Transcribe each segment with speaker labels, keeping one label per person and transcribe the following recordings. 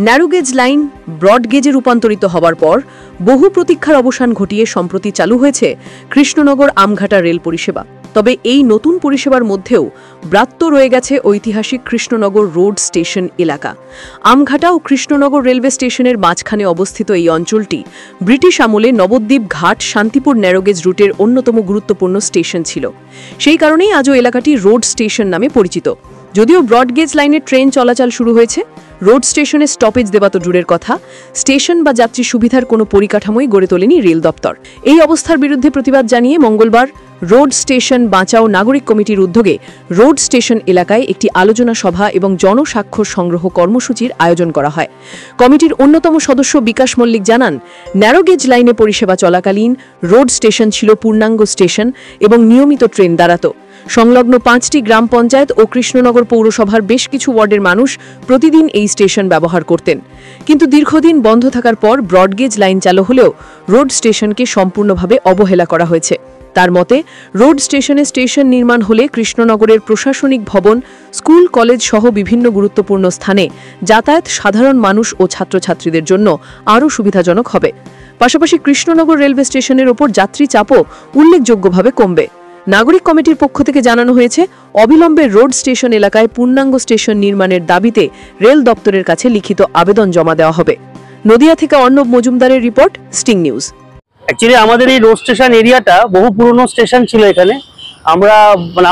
Speaker 1: Narrow gauge line ব্রডগেজে রূপান্তরিত হবার পর বহু প্রতীক্ষার অবসান ঘটিয়ে সম্প্রতি চালু হয়েছে কৃষ্ণনগর আমঘাটা রেল পরিষেবা। তবে এই নতুন পরিষেবার মধ্যেও ব্রাত্য রয়ে গেছে ঐতিহাসিক কৃষ্ণনগর রোড স্টেশন এলাকা। আমঘাটা ও কৃষ্ণনগর রেলওয়ে স্টেশনের মাঝখানে অবস্থিত এই অঞ্চলটি ব্রিটিশ আমলে নবদ্বীপ ঘাট শান্তিপুর ন্যারোগেজ রুটের অন্যতম গুরুত্বপূর্ণ স্টেশন ছিল। সেই কারণেই আজও এলাকাটি রোড স্টেশন নামে পরিচিত। যদিও ব্রডগেজ লাইনে ট্রেন চলাচল শুরু হয়েছে, রোড স্টেশনে স্টপেজ দেওয়া তো দূরের কথা, স্টেশন বা যাত্রী সুবিধার কোনো পরিকাঠামোই গড়ে তোলেনি রেল দপ্তর। এই অবস্থার বিরুদ্ধে প্রতিবাদ জানিয়ে মঙ্গলবার রোড স্টেশন বাঁচাও নাগরিক কমিটির উদ্যোগে রোড স্টেশন এলাকায় একটি আলোচনা সভা এবং জনস্বাক্ষর সংগ্রহ কর্মসূচির আয়োজন করা হয়। কমিটির অন্যতম সদস্য বিকাশ মল্লিক জানান, ন্যারোগেজ লাইনে পরিষেবা চলাকালীন রোড স্টেশন ছিল পূর্ণাঙ্গ স্টেশন এবং নিয়মিত ট্রেন দাঁড়াত। সংলগ্ন 5টি গ্রাম পঞ্চায়েত ও কৃষ্ণনগর পৌরসভার বেশ কিছু ওয়ার্ডের মানুষ প্রতিদিন এই স্টেশন ব্যবহার করতেন। কিন্তু দীর্ঘদিন বন্ধ থাকার পর ব্রডগেজ লাইন চালু হলেও রোড স্টেশনকে সম্পূর্ণভাবে অবহেলা করা হয়েছে। তার মতে, রোড স্টেশনে স্টেশন নির্মাণ হলে কৃষ্ণনগরের প্রশাসনিক ভবন, স্কুল, কলেজ সহ বিভিন্ন গুরুত্বপূর্ণ স্থানে যাতায়াত সাধারণ মানুষ ও ছাত্রছাত্রীদের জন্য আরও সুবিধাজনক হবে। পাশাপাশি কৃষ্ণনগর রেলওয়ে স্টেশনের ওপর যাত্রী চাপও উল্লেখযোগ্যভাবে কমবে। নাগরিক কমিটির পক্ষ থেকে জানানো হয়েছে, অবিলম্বে রোড স্টেশন এলাকায় পূর্ণাঙ্গ স্টেশন নির্মাণের দাবিতে রেল দপ্তরের কাছে লিখিত আবেদন জমা দেওয়া হবে। নদিয়া থেকে অর্ণব মজুমদারের রিপোর্ট, স্টিং নিউজ।
Speaker 2: অ্যাকচুয়ালি আমাদের এই রোড স্টেশন এরিয়াটা বহু পুরনো স্টেশন ছিল। এখানে আমরা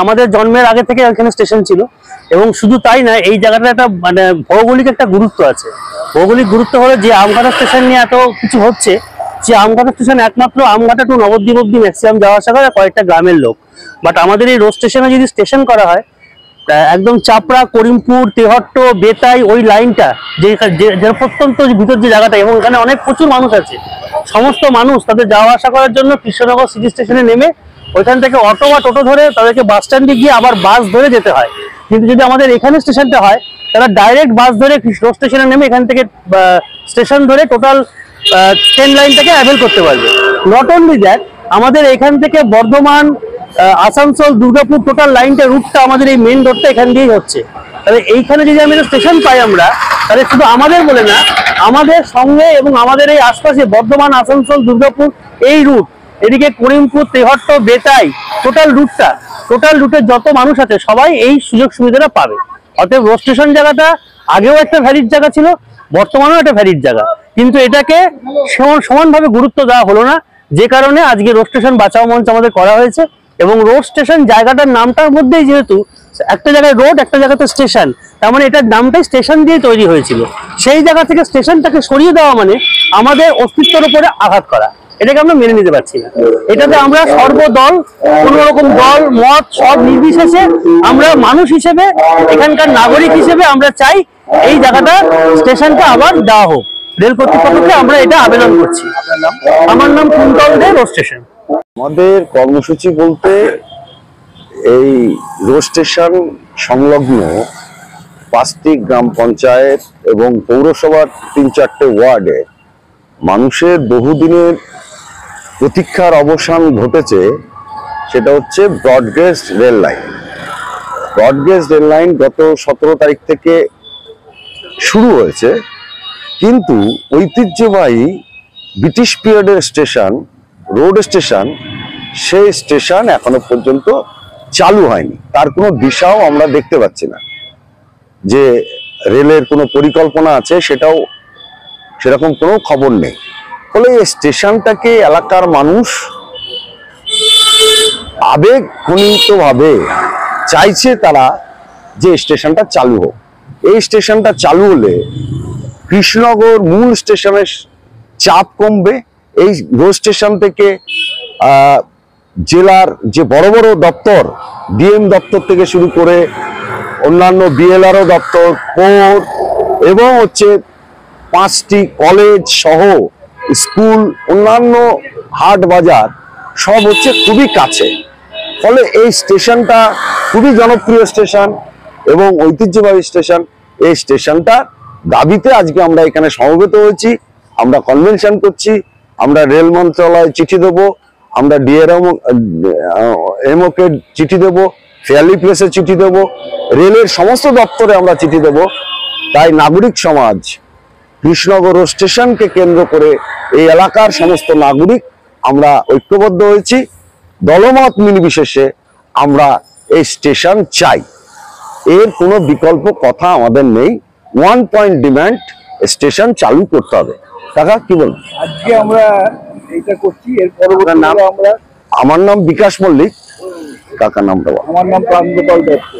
Speaker 2: আমাদের জন্মের আগে থেকে এখানে স্টেশন ছিল, এবং শুধু তাই না, এই জায়গাটা একটা ভৌগোলিক একটা গুরুত্ব আছে। ভৌগোলিক গুরুত্ব হলো যে আমঘাটা স্টেশন নিয়ে এত কিছু হচ্ছে, যে আমঘাটা স্টেশন একমাত্র আমঘাটা টু নবদ্বীপ অব্দি ম্যাক্সিমাম যাওয়া আসা করে কয়েকটা গ্রামের লোক। বাট আমাদের এই রোড স্টেশনে যদি স্টেশন করা হয়, একদম চাপড়া, করিমপুর, তেহট্ট, বেতাই ওই লাইনটা যে প্রত্যন্ত ভিতর যে জায়গাটা, এবং এখানে অনেক প্রচুর মানুষ আছে, সমস্ত মানুষ তাদের যাওয়া আসা করার জন্য কৃষ্ণনগর সিটি স্টেশনে নেমে ওইখান থেকে অটো বা টোটো ধরে তাদেরকে বাস স্ট্যান্ডে গিয়ে আবার বাস ধরে যেতে হয়। কিন্তু যদি আমাদের এখানে স্টেশনটা হয়, তারা ডাইরেক্ট বাস ধরে রোড স্টেশনে নেমে এখান থেকে স্টেশন ধরে টোটাল ট্রেন লাইনটাকে অ্যাভেল করতে পারবে। নট অনলি দ্যাট, আমাদের এখান থেকে বর্ধমান, আসানসোল, দুর্গাপুর টোটাল লাইনটা রুটটা আমাদের এই মেন রোডটা এখান দিয়েই হচ্ছে। তাহলে এইখানে যদি আমি স্টেশন পাই আমরা, তাহলে শুধু আমাদের বলে না, আমাদের সঙ্গে এবং আমাদের এই আশপাশে বর্ধমান, আসানসোল, দুর্গাপুর এই রুট, এদিকে করিমপুর, তেহট্ট, বেতাই টোটাল রুটের যত মানুষ আছে সবাই এই সুযোগ সুবিধাটা পাবে। অতএব রোড স্টেশন জায়গাটা আগেও একটা ভ্যালিড জায়গা ছিল, বর্তমানেও একটা ভ্যালিড জায়গা, কিন্তু এটাকে সমানভাবে গুরুত্ব দেওয়া হলো না, যে কারণে আজকে রোড স্টেশন বাঁচাও মঞ্চ আমাদের করা হয়েছে। এবং রোড স্টেশন জায়গাটার নামটার মধ্যেই যেহেতু একটা জায়গায় রোড, একটা জায়গাতে স্টেশন, তার মানে এটার নামটাই স্টেশন দিয়ে তৈরি হয়েছিল। সেই জায়গা থেকে স্টেশনটাকে সরিয়ে দেওয়া মানে আমাদের অস্তিত্বের উপরে আঘাত করা, এটাকে আমরা মেনে নিতে পারছি না। এটাতে আমরা সর্বদল, কোন রকম দল মত সব নির্বিশেষে আমরা মানুষ হিসেবে, এখানকার নাগরিক হিসেবে আমরা চাই এই জায়গাটা স্টেশনটা আবার দেওয়া হোক। রেল কর্তৃপক্ষকে আমরা এটা আবেদন করছি। আমার নাম কুন্তল দে, রোড স্টেশন।
Speaker 3: আমাদের কর্মসূচি বলতে এই রোড স্টেশন সংলগ্ন 5টি গ্রাম পঞ্চায়েত এবং পৌরসভার 3-4টে ওয়ার্ডে মানুষের বহুদিনের প্রতীক্ষার অবসান ঘটেছে। সেটা হচ্ছে broad gauge rail line. Broad gauge rail line গত 17 তারিখ থেকে শুরু হয়েছে, কিন্তু ঐতিহ্যবাহী ব্রিটিশ পিরিয়ডের স্টেশন, রোড স্টেশন, সেই স্টেশন এখনো পর্যন্ত চালু হয়নি। তার কোনো দিশাও আমরা দেখতে পাচ্ছি না। যে রেলের কোনো পরিকল্পনা আছে সেটাও সেরকম কোনো খবর নেই। ফলে এই স্টেশনটাকে এলাকার মানুষ আবেগঘনিতভাবে চাইছে তারা যে স্টেশনটা চালু হোক। এই স্টেশনটা চালু হলে কৃষ্ণনগর মূল স্টেশনের চাপ কমবে। এই রোড স্টেশন থেকে জেলার যে বড় বড় দপ্তর, ডিএম দপ্তর থেকে শুরু করে অন্যান্য বিএলআরও দপ্তর, কোর্ট এবং হচ্ছে 5টি কলেজ সহ স্কুল, অন্যান্য হাট বাজার সব হচ্ছে খুবই কাছে। ফলে এই স্টেশনটা খুবই জনপ্রিয় স্টেশন এবং ঐতিহ্যবাহী স্টেশন। এই স্টেশনটা দাবিতে আজকে আমরা এখানে সমবেত হয়েছি। আমরা কনভেনশন করছি, আমরা রেল মন্ত্রণালয়ে চিঠি দেবো, আমরা ডিআরএমওকে চিঠি দেবো, ফেয়ারলি প্লেসে চিঠি দেবো, রেলের সমস্ত দপ্তরে আমরা চিঠি দেবো। তাই নাগরিক সমাজ কৃষ্ণনগর রোড স্টেশনকে কেন্দ্র করে এই এলাকার সমস্ত নাগরিক আমরা ঐক্যবদ্ধ হয়েছি। দলমত নির্বিশেষে আমরা এই স্টেশন চাই, এর কোনো বিকল্প কথা আমাদের নেই। 1 পয়েন্ট ডিমান্ড, স্টেশন চালু করতে হবে। কাকা কি বলবেন?
Speaker 4: আজকে আমরা এইটা করছি, এর পরবর্তী
Speaker 3: নাম?
Speaker 4: আমরা
Speaker 3: আমার নাম বিকাশ মল্লিক, কাকার নামটা বল।
Speaker 4: আমার নাম প্রাণগোপাল দত্ত।